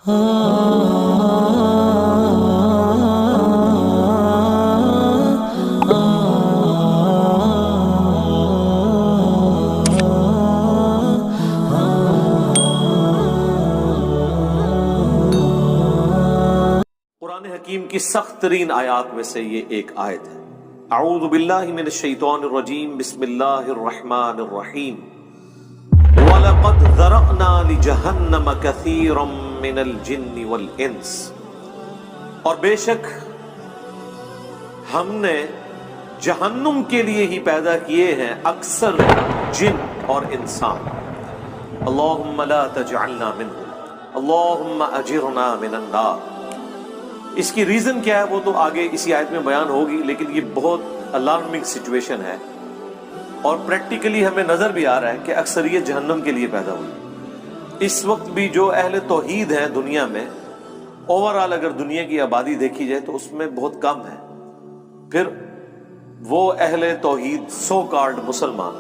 قرآن حکیم کی سخت ترین آیات میں سے یہ ایک آیت ہے۔ اعوذ باللہ من الشیطان الرجیم، بسم اللہ الرحمن الرحیم۔ وَلَقَدْ ذَرَأْنَا لِجَهَنَّمَ كَثِيرًا مِنَ الْجِنِّ وَالْإِنسِ، اور بے شک ہم نے جہنم کے لیے ہی پیدا کیے ہیں اکثر جن اور انسان۔ اللہم لا تجعلنا منہم، اللہم اجرنا من النار۔ اس کی ریزن کیا ہے وہ تو آگے اسی آیت میں بیان ہوگی، لیکن یہ بہت الارمنگ سچویشن ہے، اور پریکٹیکلی ہمیں نظر بھی آ رہا ہے کہ اکثریت جہنم کے لیے پیدا ہوئی۔ اس وقت بھی جو اہل توحید ہیں دنیا میں، اوورآل اگر دنیا کی آبادی دیکھی جائے تو اس میں بہت کم ہے، پھر وہ اہل توحید سو کالڈ مسلمان،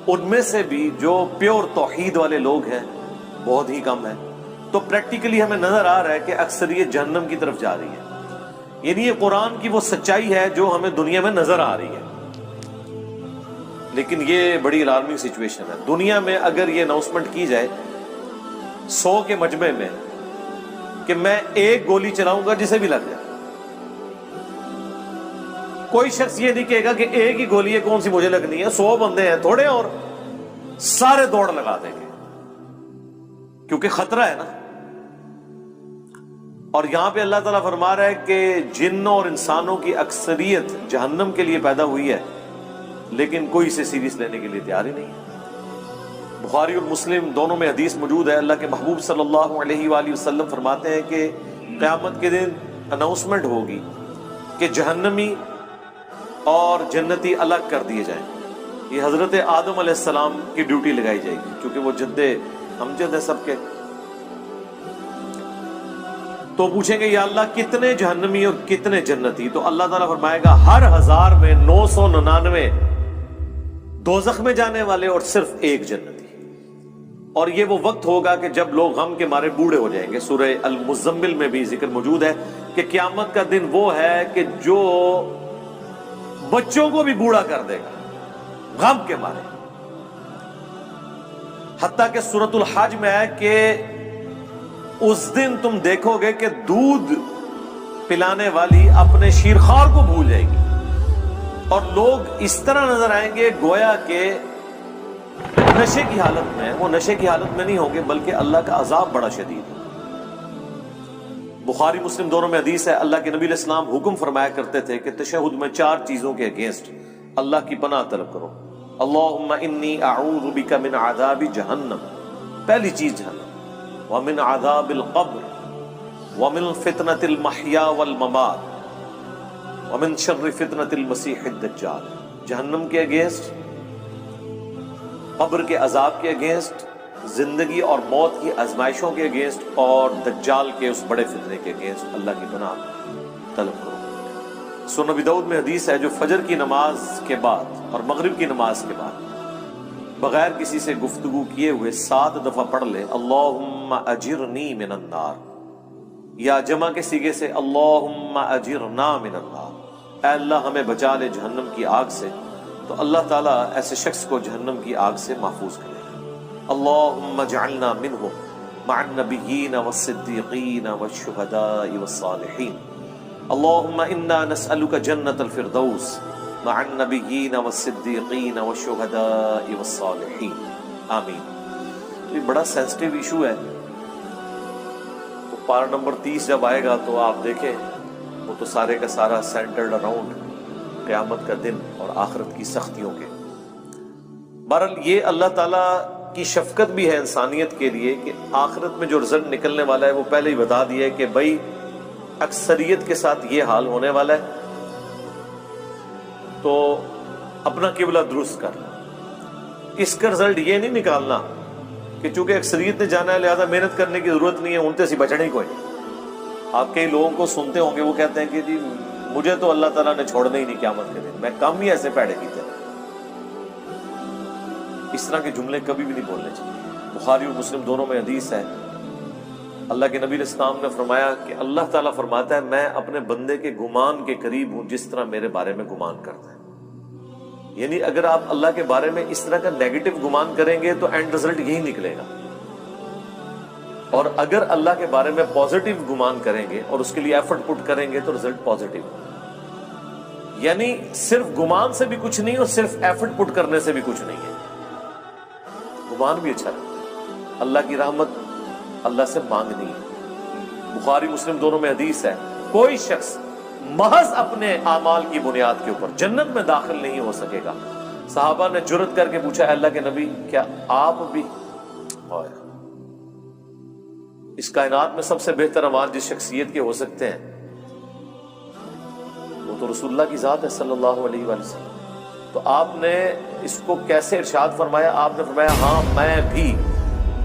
ان میں سے بھی جو پیور توحید والے لوگ ہیں بہت ہی کم ہیں، تو پریکٹیکلی ہمیں نظر آ رہا ہے کہ اکثریت جہنم کی طرف جا رہی ہے۔ یعنی یہ قرآن کی وہ سچائی ہے جو ہمیں دنیا میں نظر آ رہی ہے، لیکن یہ بڑی الارمنگ سچویشن ہے۔ دنیا میں اگر یہ اناؤنسمنٹ کی جائے 100 کے مجمع میں کہ میں ایک گولی چلاؤں گا جسے بھی لگ جائے، کوئی شخص یہ نہیں کہے گا کہ ایک ہی گولی ہے کون سی مجھے لگنی ہے، 100 بندے ہیں تھوڑے اور سارے دوڑ لگا دیں گے، کیونکہ خطرہ ہے نا۔ اور یہاں پہ اللہ تعالیٰ فرما رہا ہے کہ جنوں اور انسانوں کی اکثریت جہنم کے لیے پیدا ہوئی ہے، لیکن کوئی اسے سیریس لینے کے لیے تیار ہی نہیں ہے۔ بخاری اور مسلم دونوں میں حدیث موجود ہے، اللہ کے محبوب صلی اللہ علیہ وآلہ وسلم فرماتے ہیں کہ قیامت کے دن اناؤنسمنٹ ہوگی کہ جہنمی اور جنتی الگ کر دیے جائیں۔ یہ حضرت آدم علیہ السلام کی ڈیوٹی لگائی جائے گی، کیونکہ وہ جد امجد ہے سب کے۔ تو پوچھیں گے یا اللہ کتنے جہنمی اور کتنے جنتی؟ تو اللہ تعالیٰ فرمائے گا ہر 1000 میں 999 دوزخ میں جانے والے اور صرف ایک جنتی۔ اور یہ وہ وقت ہوگا کہ جب لوگ غم کے مارے بوڑھے ہو جائیں گے۔ سورہ المزمل میں بھی ذکر موجود ہے کہ قیامت کا دن وہ ہے کہ جو بچوں کو بھی بوڑھا کر دے گا غم کے مارے، حتیٰ کہ سورۃ الحج میں ہے کہ اس دن تم دیکھو گے کہ دودھ پلانے والی اپنے شیرخوار کو بھول جائے گی، اور لوگ اس طرح نظر آئیں گے گویا کہ نشے کی حالت میں۔ وہ نشے کی حالت میں نہیں ہوں گے بلکہ اللہ کا عذاب بڑا شدید ہے۔ بخاری مسلم دونوں میں حدیث ہے، اللہ کے نبی علیہ السلام حکم فرمایا کرتے تھے کہ تشہد میں 4 چیزوں کے اگینسٹ اللہ کی پناہ طلب کرو۔ اللہم انی اعوذ بک من عذاب جہنم، پہلی چیز جہنم، ومن عذاب القبر، ومن فتنة المحیا والممات، ومن شر فتنة المسیح الدجال۔ جہنم کے اگینسٹ، قبر کے عذاب کے اگینسٹ، زندگی اور موت کی آزمائشوں کے اگینسٹ، اور دجال کے اس بڑے فتنے کے اگینسٹ اللہ کی پناہ طلب کرو۔ سنن ابی داؤد میں حدیث ہے جو فجر کی نماز کے بعد اور مغرب کی نماز کے بعد بغیر کسی سے گفتگو کیے ہوئے 7 دفعہ پڑھ لے اللہم اجرنی من النار، یا جمع کے صیغے سے اللہم اجرنا من النار، اے اللہ ہمیں بچا لے جہنم کی آگ سے، تو اللہ تعالیٰ ایسے شخص کو جہنم کی آگ سے محفوظ کرے گا۔ اللہم اجعلنا منہم مع النبیین والصدیقین والشہداء والصالحین، اللہم انا نسألک جنت الفردوس مع النبیین والصدیقین والشہداء والصالحین، آمین۔ تو یہ بڑا سینسٹیو ایشو ہے، تو پارہ نمبر 30 جب آئے گا تو آپ دیکھیں وہ تو سارے کا سارا سینٹرڈ اراؤنڈ قیامت کا دن اور آخرت کی سختیوں کے۔ بہرحال یہ اللہ تعالیٰ کی شفقت بھی ہے انسانیت کے لیے کہ آخرت میں جو رزلٹ نکلنے والا ہے وہ پہلے ہی بتا دیا ہے کہ بھائی اکثریت کے ساتھ یہ حال ہونے والا ہے، تو اپنا قبلہ درست کر۔ اس کا رزلٹ یہ نہیں نکالنا کہ چونکہ اکثریت نے جانا ہے لہذا محنت کرنے کی ضرورت نہیں ہے، ان سے بچنے کوئی نہیں۔ آپ کئی لوگوں کو سنتے ہوں گے وہ کہتے ہیں کہ جی مجھے تو اللہ تعالیٰ نے چھوڑنا ہی نہیں قیامت کے دن، میں کم ہی ایسے پیڑے کیتے ہیں۔ اس طرح کے جملے کبھی بھی نہیں بولنے چاہیے۔ بخاری اور مسلم دونوں میں حدیث ہے اللہ کے نبی علیہ السلام نے فرمایا کہ اللہ تعالیٰ فرماتا ہے میں اپنے بندے کے گمان کے قریب ہوں جس طرح میرے بارے میں گمان کرتا ہے. یعنی اگر آپ اللہ کے بارے میں اس طرح کا نیگیٹو گمان کریں گے تو اینڈ رزلٹ یہی نکلے گا، اور اگر اللہ کے بارے میں پازیٹیو گمان کریں گے اور اس کے لیے ایفرٹ پٹ کریں گے تو رزلٹ پازیٹیو. یعنی صرف گمان سے بھی کچھ نہیں اور صرف ایفرٹ پٹ کرنے سے بھی کچھ نہیں ہے. گمان بھی اچھا ہے. اللہ کی رحمت اللہ سے مانگنی ہے. بخاری مسلم دونوں میں حدیث ہے کوئی شخص محض اپنے اعمال کی بنیاد کے اوپر جنت میں داخل نہیں ہو سکے گا. صحابہ نے جرأت کر کے پوچھا اللہ کے نبی کیا آپ بھی؟ اس کائنات میں سب سے بہتر اعمال جس شخصیت کے ہو سکتے ہیں وہ تو رسول اللہ کی ذات ہے صلی اللہ علیہ وآلہ وسلم. تو آپ نے اس کو کیسے ارشاد فرمایا؟ آپ نے فرمایا ہاں میں بھی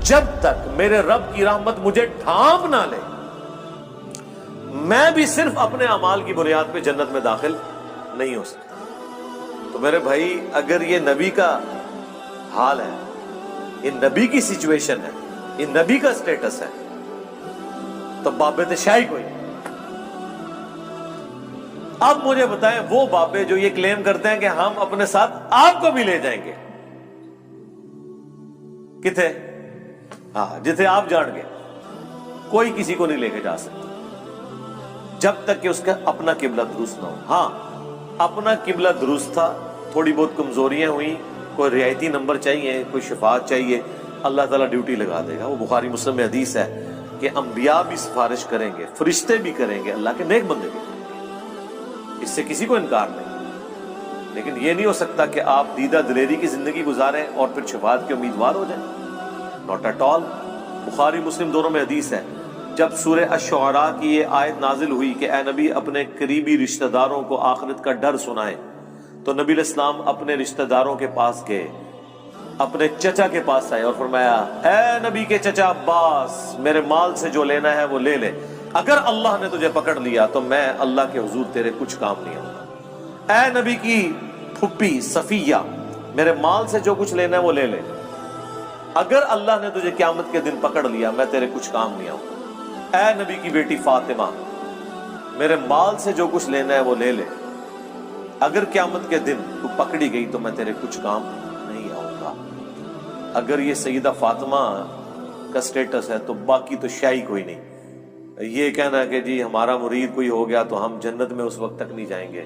جب تک میرے رب کی رحمت مجھے ڈھانپ نہ لے میں بھی صرف اپنے اعمال کی بنیاد پہ جنت میں داخل نہیں ہو سکتا. تو میرے بھائی اگر یہ نبی کا حال ہے، یہ نبی کی سچویشن ہے، یہ نبی کا سٹیٹس ہے، تو بابے شاہی کوئی. اب مجھے بتائیں وہ بابے جو یہ کلیم کرتے ہیں کہ ہم اپنے ساتھ آپ کو بھی لے جائیں گے، کتنے؟ ہاں جتنے آپ جان گے کوئی کسی کو نہیں لے کے جا سکتا جب تک کہ اس کا اپنا قبلہ درست نہ ہو. ہاں اپنا قبلہ درست تھا، تھوڑی بہت کمزوریاں ہوئیں، کوئی رعایتی نمبر چاہیے، کوئی شفاعت چاہیے، اللہ تعالیٰ ڈیوٹی لگا دے گا. وہ بخاری مسلم میں حدیث ہے کہ انبیاء بھی سفارش کریں گے، فرشتے بھی کریں گے، اللہ کے نیک بندے بھی کریں گے، اس سے کسی کو انکار نہیں. لیکن یہ نہیں ہو سکتا کہ آپ دیدہ دلیری کی زندگی گزاریں اور پھر شفاعت کے امیدوار ہو جائیں. Not at all. بخاری مسلم دونوں میں حدیث ہے جب سورہ الشعراء کی یہ آیت نازل ہوئی کہ اے نبی اپنے قریبی رشتہ داروں کو آخرت کا ڈر سنائے، تو نبی علیہ السلام اپنے رشتہ داروں کے پاس گئے، اپنے چچا کے پاس آئے اور فرمایا اے نبی کے چچا عباس میرے مال سے جو لینا ہے وہ لے لے، اگر اللہ نے تجھے پکڑ لیا تو میں اللہ کے حضور تیرے کچھ کام نہیں آؤں گا. اے نبی کی پھپھی صفیہ میرے مال سے جو کچھ لینا ہے وہ لے لے، اگر اللہ نے تجھے قیامت کے دن پکڑ لیا میں تیرے کچھ کام نہیں آؤں گا. اے نبی کی بیٹی فاطمہ میرے مال سے جو کچھ لینا ہے وہ لے لے، اگر قیامت کے دن تو پکڑی گئی تو میں تیرے کچھ کام نہیں آؤں گا. اگر یہ سیدہ فاطمہ کا سٹیٹس ہے تو باقی تو شاہی کوئی نہیں. یہ کہنا کہ جی ہمارا مرید کوئی ہو گیا تو ہم جنت میں اس وقت تک نہیں جائیں گے،